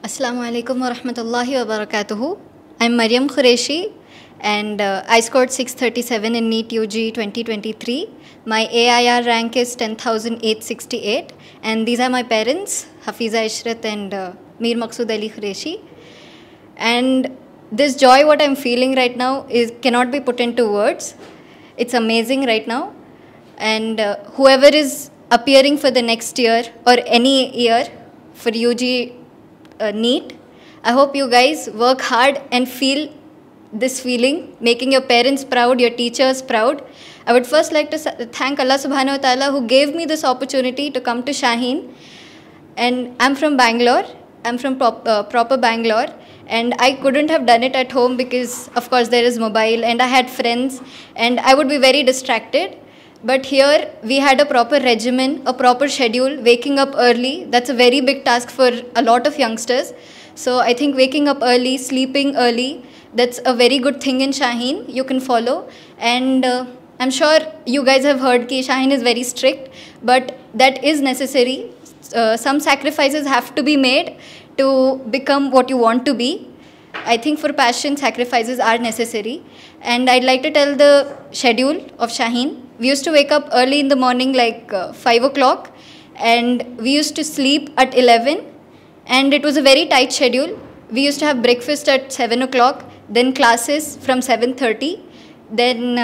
Assalamu alaikum wa rahmatullahi wa barakatuhu. I'm Maryam Qureshi and I scored 637 in NEET UG 2023. My AIR rank is 10,868 and these are my parents, Hafiza Ishrat and Mir Maqsood Ali Qureshi. And this joy what I'm feeling right now cannot be put into words. It's amazing right now. And whoever is appearing for the next year or any year for UG NEET, I hope you guys work hard and feel this feeling, making your parents proud, your teachers proud. I would first like to thank Allah subhanahu wa ta'ala who gave me this opportunity to come to Shaheen. And I'm from Bangalore. I'm from proper Bangalore. And I couldn't have done it at home because, of course, there is mobile and I had friends and I would be very distracted. But here we had a proper regimen, a proper schedule, waking up early. That's a very big task for a lot of youngsters. So I think waking up early, sleeping early, that's a very good thing in Shaheen. You can follow. And I'm sure you guys have heard that Shaheen is very strict, but that is necessary. Some sacrifices have to be made to become what you want to be. I think for passion, sacrifices are necessary. And I'd like to tell the schedule of Shaheen. We used to wake up early in the morning, like 5 o'clock, and we used to sleep at 11. And it was a very tight schedule. We used to have breakfast at 7 o'clock, then classes from 7:30. Then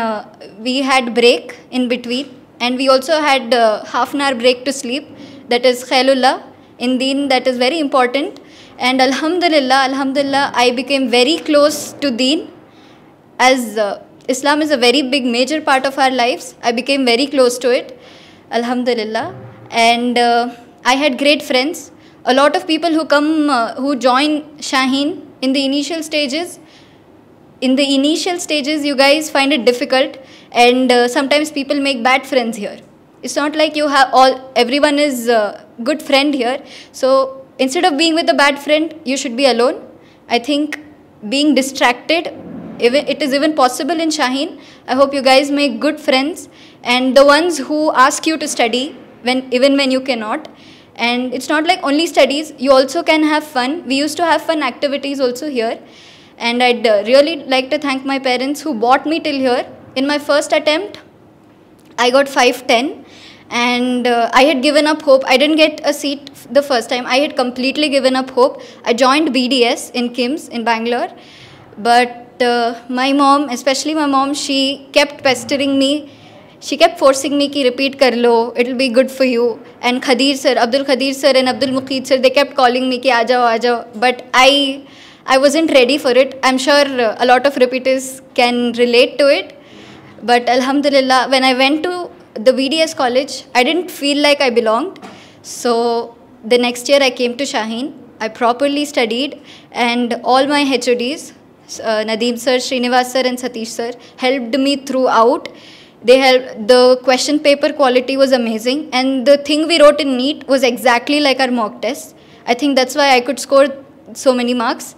we had break in between. And we also had half an hour break to sleep. That is Khailullah. In Deen, that is very important. And Alhamdulillah, I became very close to Deen. As Islam is a very big, major part of our lives, I became very close to it. Alhamdulillah. And I had great friends. A lot of people who come, who join Shaheen in the initial stages, you guys find it difficult. And sometimes people make bad friends here. It's not like you have everyone is a good friend here. So instead of being with a bad friend, you should be alone. I think being distracted, it is even possible in Shaheen. I hope you guys make good friends and the ones who ask you to study even when you cannot. And it's not like only studies, you also can have fun. We used to have fun activities also here. And I'd really like to thank my parents who brought me till here. In my first attempt, I got 510 and I had given up hope. I didn't get a seat the first time. I had completely given up hope. I joined BDS in KIMS in Bangalore. But my mom, especially my mom, she kept pestering me. She kept forcing me to repeat kar lo, it'll be good for you. And Khadir sir, Abdul Khadir sir and Abdul Muqeed sir, they kept calling me ki aa jao. But I wasn't ready for it. I'm sure a lot of repeaters can relate to it. But Alhamdulillah, when I went to the BDS college, I didn't feel like I belonged. So the next year I came to Shaheen. I properly studied and all my HODs, Nadeem sir, Srinivas sir and Satish sir helped me throughout. The question paper quality was amazing and the thing we wrote in NEET was exactly like our mock test. I think that's why I could score so many marks.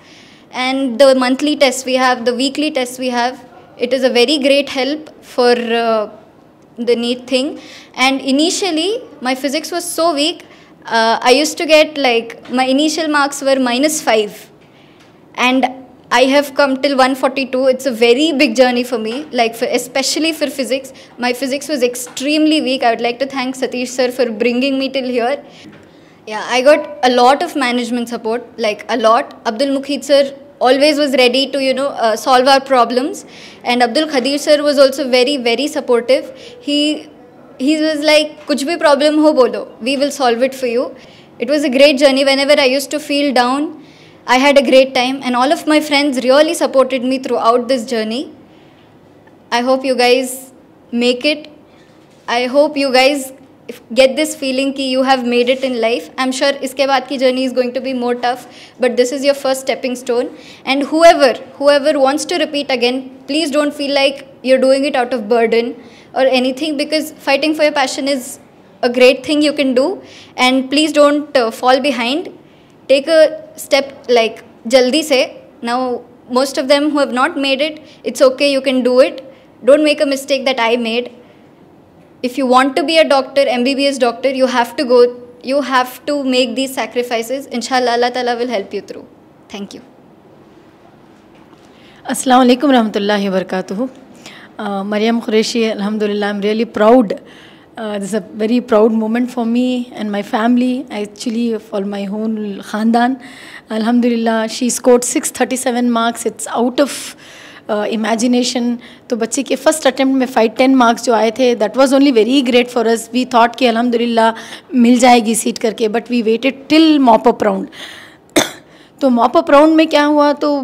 And the monthly tests we have, the weekly tests we have, it is a very great help for the NEET thing. And initially, my physics was so weak, I used to get like, my initial marks were -5. And I have come till 142. It's a very big journey for me, like especially for physics. My physics was extremely weak. I would like to thank Satish sir for bringing me till here. Yeah, I got a lot of management support, like a lot. Abdul Muqeed sir always was ready to, solve our problems. And Abdul Khadir sir was also very, very supportive. He was like, kuch bhi problem ho bolo, we will solve it for you. It was a great journey. Whenever I used to feel down, I had a great time. And all of my friends really supported me throughout this journey. I hope you guys make it. I hope you guys get this feeling that you have made it in life. I'm sure iske baad ki journey is going to be more tough, but this is your first stepping stone. And whoever wants to repeat again, please don't feel like you're doing it out of burden or anything, because fighting for your passion is a great thing you can do. And please don't fall behind. Take a step like jaldi se. Now, most of them who have not made it, it's okay, you can do it. Don't make a mistake that I made. If you want to be a doctor, MBBS doctor, you have to go you have to make these sacrifices. Inshallah, Allah Ta'ala will help you through. Thank you. Assalamu alaikum warahmatullahi wabarakatuh. Maryam Qureshi, alhamdulillah, I'm really proud. This is a very proud moment for me and my family, actually for my whole khandan. Alhamdulillah, she scored 637 marks. It's out of imagination. तो बच्चे के first attempt में 510 marks जो आए थे, that was only very great for us. We thought कि अल्हम्दुलिल्लाह मिल जाएगी सीट करके, but we waited till mop up round. तो मॉप अप राउंड में क्या हुआ, तो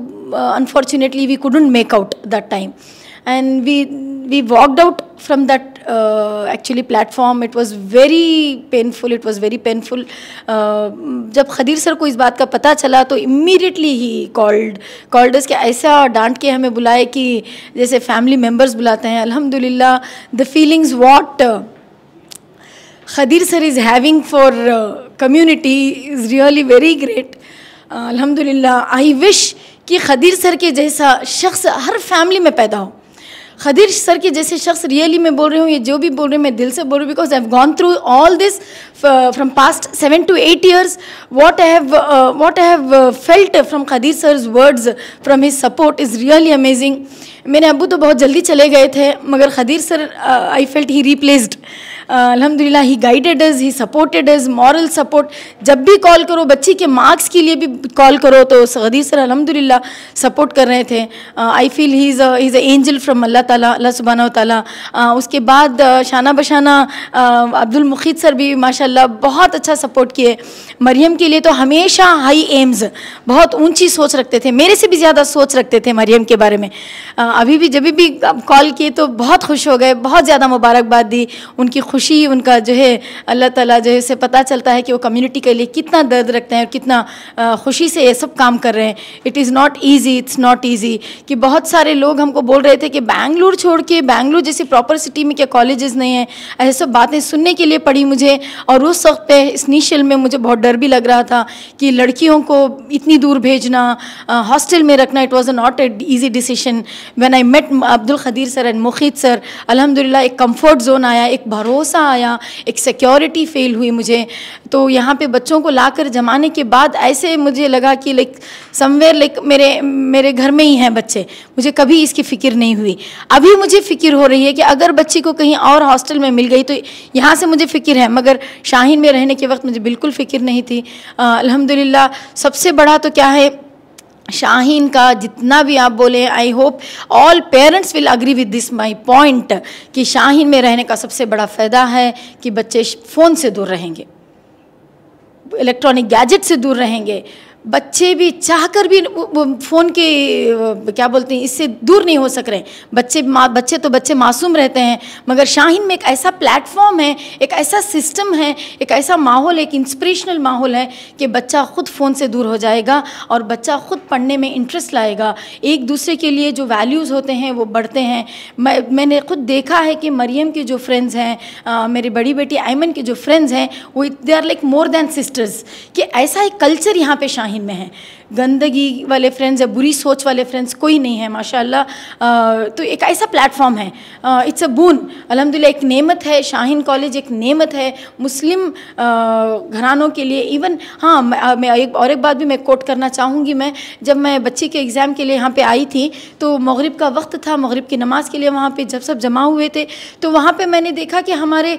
unfortunately we couldn't make out that time and we walked out from that actually platform. It was very painful. जब खदीर सर को इस बात का पता चला तो immediately he called us कि ऐसा डांट के हमें बुलाए कि जैसे फैमिली मेम्बर्स बुलाते हैं. अल्हम्दुलिल्लाह, the feelings what Khadir sir is having for community is really very great. अल्हम्दुलिल्लाह, I wish कि खदीर सर के जैसा शख्स हर फैमिली में पैदा हो. खदीर सर के जैसे शख्स, रियली मैं बोल रही हूँ, ये जो भी बोल रही हूँ मैं दिल से बोल रही हूँ, because I have gone through all this from past 7 to 8 years. what I have felt from Khadir sir's words, from his support is really amazing. मेरे अब्बू तो बहुत जल्दी चले गए थे, मगर Khadeer sir I felt he replaced. अल्हम्दुलिल्लाह, he guided us, he supported us, moral support. जब भी कॉल करो, बच्ची के मार्क्स के लिए भी कॉल करो, तो खदीर सर अल्हम्दुलिल्लाह सपोर्ट कर रहे थे. I feel he is a angel from Allah ताला, अल्लाह सुब्हानहू व तआला. उसके बाद शाना बशाना अब्दुल मुखीद सर भी माशाल्लाह बहुत अच्छा सपोर्ट किए. मरियम के लिए तो हमेशा हाई एम्स, बहुत ऊंची सोच रखते थे, मेरे से भी ज़्यादा सोच रखते थे मरियम के बारे में. अभी भी जब भी कॉल किए तो बहुत खुश हो गए, बहुत ज़्यादा मुबारकबाद दी. उनकी खुशी, उनका जो है अल्लाह ताला जो है से पता चलता है कि वो कम्युनिटी के लिए कितना दर्द रखते हैं और कितना खुशी से ये सब काम कर रहे हैं. इट्स नॉट ईजी कि बहुत सारे लोग हमको बोल रहे थे कि बेंगलुरु छोड़ के, बेंगलुरु जैसी प्रॉपर सिटी में क्या कॉलेजेस नहीं हैं. ऐसे सब बातें सुनने के लिए पड़ी मुझे. और उस वक्त पे इनिशियल में मुझे बहुत डर भी लग रहा था कि लड़कियों को इतनी दूर भेजना, हॉस्टल में रखना, it was not a easy decision. When I met Abdul Khadeer sir and Mukheed sir, अल्हम्दुलिल्लाह एक कंफर्ट जोन आया, एक भरोसा आया, एक सिक्योरिटी फील हुई मुझे. तो यहाँ पे बच्चों को लाकर जमाने के बाद ऐसे मुझे लगा कि लाइक समवेयर लाइक मेरे घर में ही हैं बच्चे. मुझे कभी इसकी फ़िक्र नहीं हुई. अभी मुझे फ़िक्र हो रही है कि अगर बच्ची को कहीं और हॉस्टल में मिल गई तो यहाँ से मुझे फ़िक्र है, मगर शाहीन में रहने के वक्त मुझे बिल्कुल फ़िक्र नहीं थी. अल्हम्दुलिल्लाह, सबसे बड़ा तो क्या है, शाहीन का जितना भी आप बोले, I hope all parents will agree with this my point कि शाहीन में रहने का सबसे बड़ा फ़ायदा है कि बच्चे फ़ोन से दूर रहेंगे, इलेक्ट्रॉनिक गैजेट से दूर रहेंगे. बच्चे भी चाहकर भी फ़ोन के क्या बोलते हैं इससे दूर नहीं हो सक रहे. बच्चे तो बच्चे मासूम रहते हैं, मगर शाहीन में एक ऐसा प्लेटफॉर्म है, एक ऐसा सिस्टम है, एक ऐसा माहौल, एक इंस्पिरेशनल माहौल है कि बच्चा ख़ुद फ़ोन से दूर हो जाएगा और बच्चा ख़ुद पढ़ने में इंटरेस्ट लाएगा. एक दूसरे के लिए जो वैल्यूज़ होते हैं वो बढ़ते हैं. मैंने ख़ुद देखा है कि मरियम के जो फ्रेंड्स हैं, मेरी बड़ी बेटी आयमन के जो फ्रेंड्स हैं, वो they are like more than sisters. कि ऐसा एक कल्चर यहाँ पे शाहीन में है. गंदगी वाले फ्रेंड्स या बुरी सोच वाले फ्रेंड्स कोई नहीं है माशाल्लाह. तो एक ऐसा प्लेटफॉर्म है, इट्स अ बून. अल्हम्दुलिल्लाह एक नेमत है. शाहीन कॉलेज एक नेमत है मुस्लिम घरानों के लिए. इवन हाँ, मैं एक बात भी मैं कोट करना चाहूँगी. मैं जब मैं बच्ची के एग्ज़ाम के लिए यहाँ पे आई थी तो मगरिब का वक्त था, मगरिब की नमाज़ के लिए वहाँ पे जब सब जमा हुए थे तो वहाँ पे मैंने देखा कि हमारे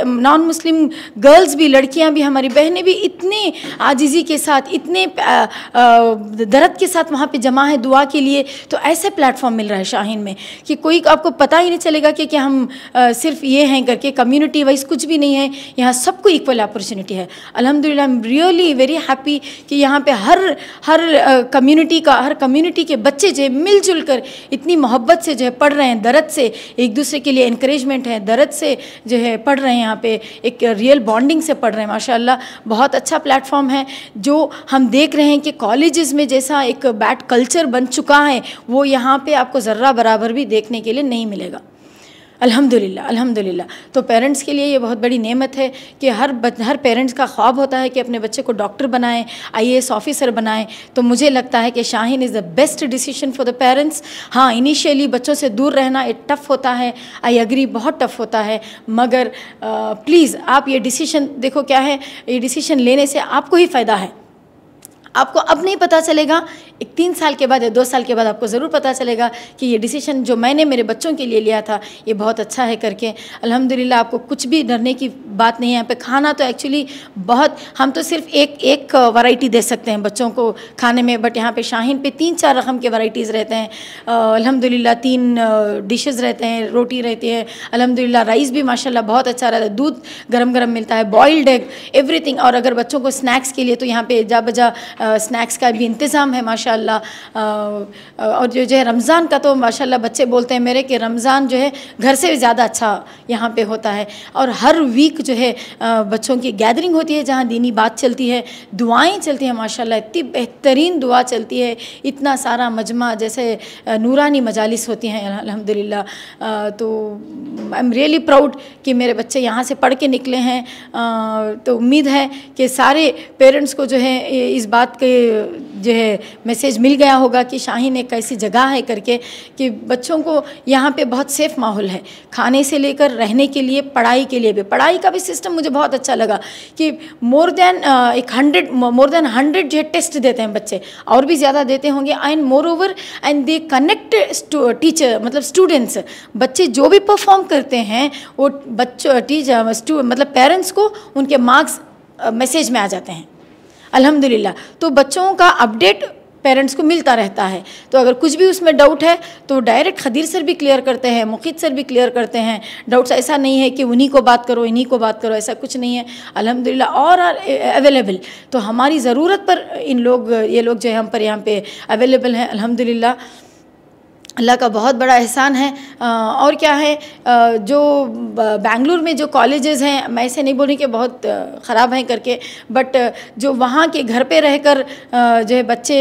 नॉन मुस्लिम गर्ल्स भी, लड़कियाँ भी, हमारी बहनें भी इतने आजिज़ी के साथ, इतने दर्द के साथ वहाँ पे जमा है दुआ के लिए. तो ऐसे प्लेटफॉर्म मिल रहा है शाहीन में कि कोई आपको पता ही नहीं चलेगा कि हम सिर्फ ये हैं करके, कम्युनिटी वाइज कुछ भी नहीं है. यहाँ सबको इक्वल अपॉर्चुनिटी है. अल्हम्दुलिल्लाह, I am really very happy कि यहाँ पे हर कम्युनिटी के बच्चे जो है मिलजुल कर इतनी मोहब्बत से जो है पढ़ रहे हैं, दर्द से एक दूसरे के लिए इनकरेजमेंट है, दर्द से जो है पढ़ रहे हैं. यहाँ पे एक रियल बॉन्डिंग से पढ़ रहे हैं. माशाल्लाह बहुत अच्छा प्लेटफॉर्म है. जो हम देख रहे हैं कि कॉलेजेस में जैसा एक बैड कल्चर बन चुका है वो यहाँ पे आपको ज़र्रा बराबर भी देखने के लिए नहीं मिलेगा. अल्हम्दुलिल्लाह, अल्हम्दुलिल्लाह। तो पेरेंट्स के लिए ये बहुत बड़ी नेमत है कि हर पेरेंट्स का ख्वाब होता है कि अपने बच्चे को डॉक्टर बनाएं, IAS ऑफिसर बनाएं। तो मुझे लगता है कि Shaheen is the best decision for the parents. हाँ, इनिशियली बच्चों से दूर रहना एक टफ़ होता है, आई एग्री, बहुत टफ़ होता है, मगर प्लीज़ आप ये डिसीजन देखो क्या है, ये डिसीजन लेने से आपको ही फ़ायदा है। आपको अब नहीं पता चलेगा, एक 3 साल के बाद या 2 साल के बाद आपको ज़रूर पता चलेगा कि ये डिसीजन जो मैंने मेरे बच्चों के लिए लिया था ये बहुत अच्छा है करके। अल्हम्दुलिल्लाह, आपको कुछ भी डरने की बात नहीं है। यहाँ पे खाना तो एक्चुअली बहुत, हम तो सिर्फ एक वैरायटी दे सकते हैं बच्चों को खाने में, बट यहाँ पे शाहीन पे 3-4 रकम के वैराइटीज़ रहते हैं। अल्हम्दुलिल्लाह 3 डिशेज़ रहते हैं, रोटी रहती है, अल्हम्दुलिल्लाह राइस भी माशाल्लाह बहुत अच्छा रहता है, दूध गरम गरम मिलता है, बॉइल्ड एग, एवरीथिंग। और अगर बच्चों को स्नैक्स के लिए तो यहाँ पे जा बजा स्नैक्स का भी इंतज़ाम है माशाल्लाह। और जो है रमज़ान का तो माशाल्लाह बच्चे बोलते हैं मेरे कि रमज़ान जो है घर से भी ज़्यादा अच्छा यहाँ पे होता है। और हर वीक जो है बच्चों की गैदरिंग होती है जहाँ दीनी बात चलती है, दुआएं चलती हैं माशाल्लाह, इतनी बेहतरीन दुआ चलती है, इतना सारा मजमा, जैसे नूरानी मजालिस होती हैं अल्हम्दुलिल्लाह। तो आई एम रियली प्राउड कि मेरे बच्चे यहाँ से पढ़ के निकले हैं। तो उम्मीद है कि सारे पेरेंट्स को जो है इस बात के जो है मैसेज मिल गया होगा कि शाहीन एक ऐसी जगह है करके कि बच्चों को यहाँ पे बहुत सेफ़ माहौल है, खाने से लेकर रहने के लिए, पढ़ाई के लिए भी। पढ़ाई का भी सिस्टम मुझे बहुत अच्छा लगा कि मोर देन 100 जो है टेस्ट देते हैं बच्चे, और भी ज़्यादा देते होंगे। And more over and they connect teacher, मतलब स्टूडेंट्स, बच्चे जो भी परफॉर्म करते हैं वो बच्चों टीचर मतलब पेरेंट्स को उनके मार्क्स मैसेज में आ जाते हैं अल्हम्दुलिल्लाह। तो बच्चों का अपडेट पेरेंट्स को मिलता रहता है। तो अगर कुछ भी उसमें डाउट है तो डायरेक्ट खदीर सर भी क्लियर करते हैं, मुखित सर भी क्लियर करते हैं डाउट्स। ऐसा नहीं है कि उन्हीं को बात करो, इन्हीं को बात करो, ऐसा कुछ नहीं है अल्हम्दुलिल्लाह। और अवेलेबल, तो हमारी ज़रूरत पर ये लोग जो है हम पर यहाँ पे अवेलेबल हैं अल्हम्दुलिल्लाह। अल्लाह का बहुत बड़ा एहसान है। और क्या है, जो बेंगलुरु में जो कॉलेजेस हैं, मैं ऐसे नहीं बोल रही कि बहुत ख़राब हैं करके, बट जो वहाँ के घर पे रहकर जो है बच्चे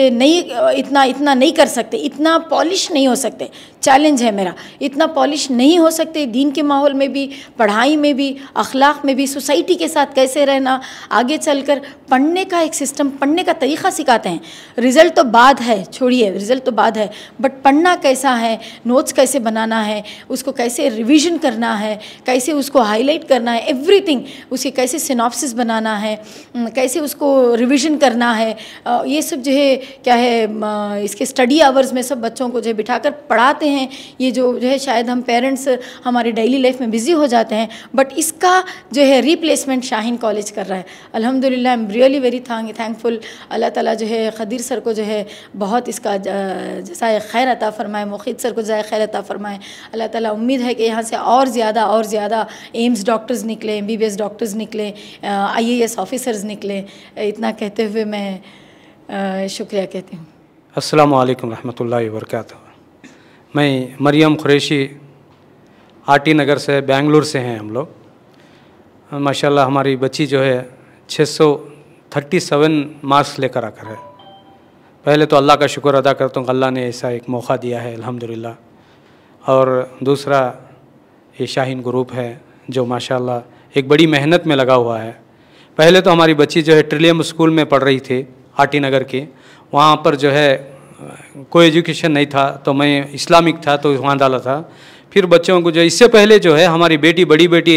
इतना नहीं कर सकते, इतना पॉलिश नहीं हो सकते। चैलेंज है मेरा, इतना पॉलिश नहीं हो सकते दीन के माहौल में भी, पढ़ाई में भी, अखलाक में भी, सोसाइटी के साथ कैसे रहना, आगे चलकर पढ़ने का एक सिस्टम, पढ़ने का तरीक़ा सिखाते हैं। रिज़ल्ट तो बाद है, छोड़िए रिज़ल्ट तो बाद है, बट पढ़ना कैसा है, नोट्स कैसे बनाना है, उसको कैसे रिवीजन करना है, कैसे उसको हाईलाइट करना है, एवरीथिंग, उसके कैसे सिनॉप्सिस बनाना है, कैसे उसको रिवीजन करना है, ये सब जो है क्या है इसके स्टडी आवर्स में सब बच्चों को जो है बिठाकर पढ़ाते हैं। ये जो है शायद हम पेरेंट्स हमारे डेली लाइफ में बिज़ी हो जाते हैं, बट इसका जो है रिप्लेसमेंट शाहीन कॉलेज कर रहा है अल्हम्दुलिल्लाह। I am really very thankful. Allah ताला जो है खदीर सर को जो है बहुत इसका जज़ाए खैर अता फरमाए, मुखित सर को जज़ाए खैर अता फरमाए अल्लाह ताला। उम्मीद है कि यहाँ से और ज़्यादा एम्स डॉक्टर्स निकले, MBBS डॉक्टर्स निकले, IAS ऑफिसर्स निकले। इतना कहते हुए मैं शुक्रिया कहती हूँ। अस्सलामु अलैकुम रहमतुल्लाहि व बरकातहू। मैं मरियम कुरैशी RT नगर से, बेंगलुरु से हैं हम लोग। माशाल्लाह हमारी बच्ची जो है 637 मार्क्स लेकर आकर है। पहले तो अल्लाह का शुक्र अदा करता हूँ, अल्लाह ने ऐसा एक मौका दिया है अल्हम्दुलिल्लाह। और दूसरा ये शाहीन ग्रुप है जो माशाल्लाह एक बड़ी मेहनत में लगा हुआ है। पहले तो हमारी बच्ची जो है ट्रिलियम स्कूल में पढ़ रही थी RT नगर की, वहाँ पर जो है कोई एजुकेशन नहीं था, तो मैं इस्लामिक था तो वहाँ डाला था। फिर बच्चों को जो इससे पहले जो है हमारी बड़ी बेटी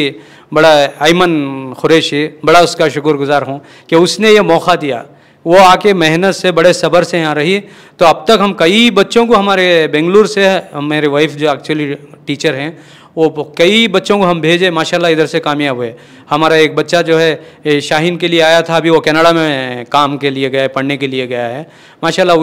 बड़ा अयमन कुरैशी, बड़ा उसका शुक्रगुजार हूँ कि उसने ये मौका दिया। वो आके मेहनत से, बड़े सब्र से यहाँ रही। तो अब तक हम कई बच्चों को, हमारे बेंगलुरु से मेरे वाइफ जो एक्चुअली टीचर हैं, वो कई बच्चों को हम भेजे माशाल्लाह, इधर से कामयाब हुए। हमारा एक बच्चा जो है शाहीन के लिए आया था, अभी वो कनाडा में काम के लिए गया है, पढ़ने के लिए गया है माशाल्लाह।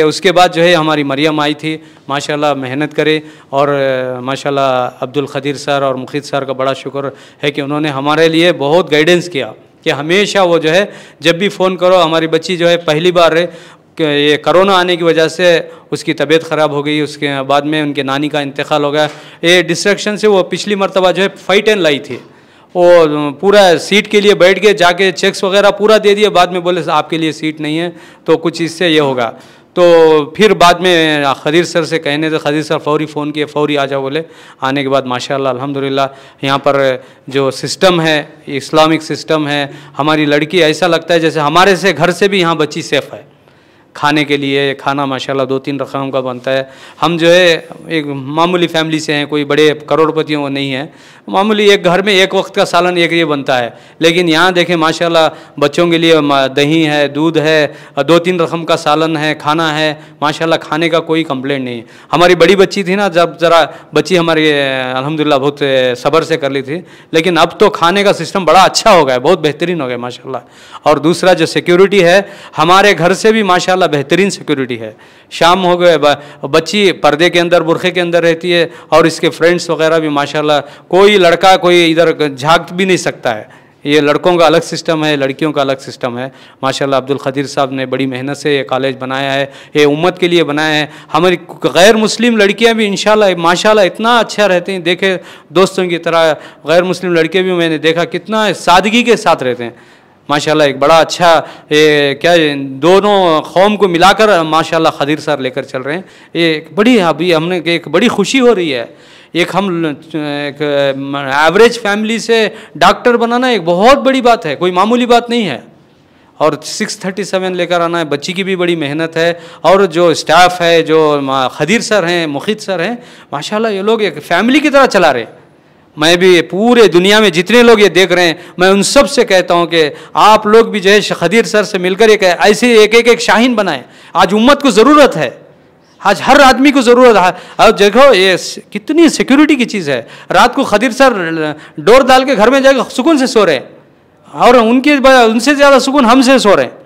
उसके बाद जो है हमारी मरियम आई थी माशाल्लाह, मेहनत करे। और माशाल्लाह अब्दुल खदीर सर और मुखित सर का बड़ा शुक्र है कि उन्होंने हमारे लिए बहुत गाइडेंस किया कि हमेशा वो जो है जब भी फ़ोन करो। हमारी बच्ची जो है पहली बार ये कोरोना आने की वजह से उसकी तबीयत ख़राब हो गई, उसके बाद में उनके नानी का इंतकाल हो गया। ये डिस्ट्रैक्शन से वो पिछली मरतबा जो है फाइट एंड लाई थी, वो पूरा सीट के लिए बैठ के जाके चेक्स वगैरह पूरा दे दिए, बाद में बोले आपके लिए सीट नहीं है, तो कुछ इससे ये होगा। तो फिर बाद में खदीर सर से कहने तो खदीर सर फौरी फ़ोन किए, फौरी आ जाओ बोले। आने के बाद माशाल्लाह अल्हम्दुलिल्लाह यहाँ पर जो सिस्टम है, इस्लामिक सिस्टम है, हमारी लड़की ऐसा लगता है जैसे हमारे से घर से भी यहाँ बच्ची सेफ़ है। खाने के लिए खाना माशाल्लाह 2-3 रकम का बनता है। हम जो है एक मामूली फैमिली से हैं, कोई बड़े करोड़पतियों नहीं है, मामूली एक घर में एक वक्त का सालन एक ये बनता है। लेकिन यहाँ देखें माशाल्लाह बच्चों के लिए दही है, दूध है, 2-3 रकम का सालन है, खाना है, माशाल्लाह खाने का कोई कंप्लेंट नहीं है। हमारी बड़ी बच्ची थी ना, जब ज़रा बच्ची हमारी अल्हम्दुलिल्लाह बहुत सब्र से कर ली थी, लेकिन अब तो खाने का सिस्टम बड़ा अच्छा हो गया है, बहुत बेहतरीन हो गया माशाल्लाह। और दूसरा जो सिक्योरिटी है, हमारे घर से भी माशाल्लाह बेहतरीन सिक्योरिटी है। शाम हो गए, बच्ची पर्दे के अंदर, बुरखे के अंदर रहती है, और इसके फ्रेंड्स वगैरह भी माशाल्लाह, कोई लड़का कोई इधर झांक भी नहीं सकता है। ये लड़कों का अलग सिस्टम है, लड़कियों का अलग सिस्टम है। माशाल्लाह अब्दुल खदीर साहब ने बड़ी मेहनत से ये कॉलेज बनाया है, ये उम्मत के लिए बनाया है। हमारी गैर मुस्लिम लड़कियां भी इंशाल्लाह माशाल्लाह इतना अच्छा रहते हैं, देखे दोस्तों की तरह गैर मुस्लिम लड़के भी मैंने देखा कितना सादगी के साथ रहते हैं माशाल्लाह। एक बड़ा अच्छा क्या दोनों कौम को मिलाकर माशाल्लाह खदीर सर लेकर चल रहे हैं। ये बड़ी अभी हमने एक बड़ी खुशी हो रही है। एक हम एक एवरेज फैमिली से डॉक्टर बनाना एक बहुत बड़ी बात है, कोई मामूली बात नहीं है। और 637 लेकर आना है, बच्ची की भी बड़ी मेहनत है। और जो स्टाफ है, जो खदीर सर हैं, मुखित सर हैं, माशाल्लाह ये लोग एक फैमिली की तरह चला रहे हैं। मैं भी पूरे दुनिया में जितने लोग ये देख रहे हैं, मैं उन सब से कहता हूँ कि आप लोग भी जो है खदीर सर से मिलकर एक ऐसे एक शाहीन बनाएं। आज उम्मत को ज़रूरत है, आज हर आदमी को ज़रूरत है। और देखो ये कितनी सिक्योरिटी की चीज़ है। रात को खदीर सर डोर डाल के घर में जाकर सुकून से सो रहे हैं, और उनसे ज़्यादा सुकून हमसे सो रहे हैं।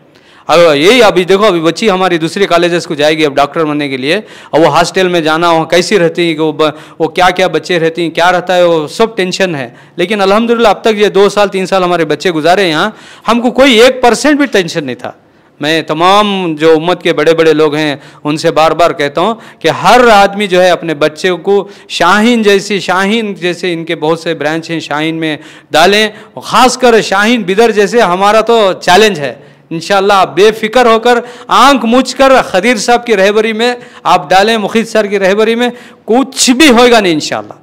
अब यही अभी देखो, अभी बच्ची हमारी दूसरे कॉलेजेस को जाएगी अब डॉक्टर बनने के लिए, और वो हॉस्टल में जाना, वहाँ कैसी रहती है, वो क्या क्या बच्चे रहती हैं, क्या रहता है, वो सब टेंशन है। लेकिन अल्हम्दुलिल्लाह अब तक ये 2 साल 3 साल हमारे बच्चे गुजारे यहाँ, हमको कोई 1% भी टेंशन नहीं था। मैं तमाम जो उम्मत के बड़े बड़े लोग हैं उनसे बार बार कहता हूँ कि हर आदमी जो है अपने बच्चे को शाहीन जैसे इनके बहुत से ब्रांच हैं, शाहीन में डालें। ख़ासकर शाहीन बिदर जैसे हमारा तो चैलेंज है। इंशाअल्लाह आप बेफिक्र होकर आंख मूछ कर खदीर साहब की रहबरी में आप डालें, मुखीद सर की रहबरी में, कुछ भी होएगा नहीं इंशाअल्लाह।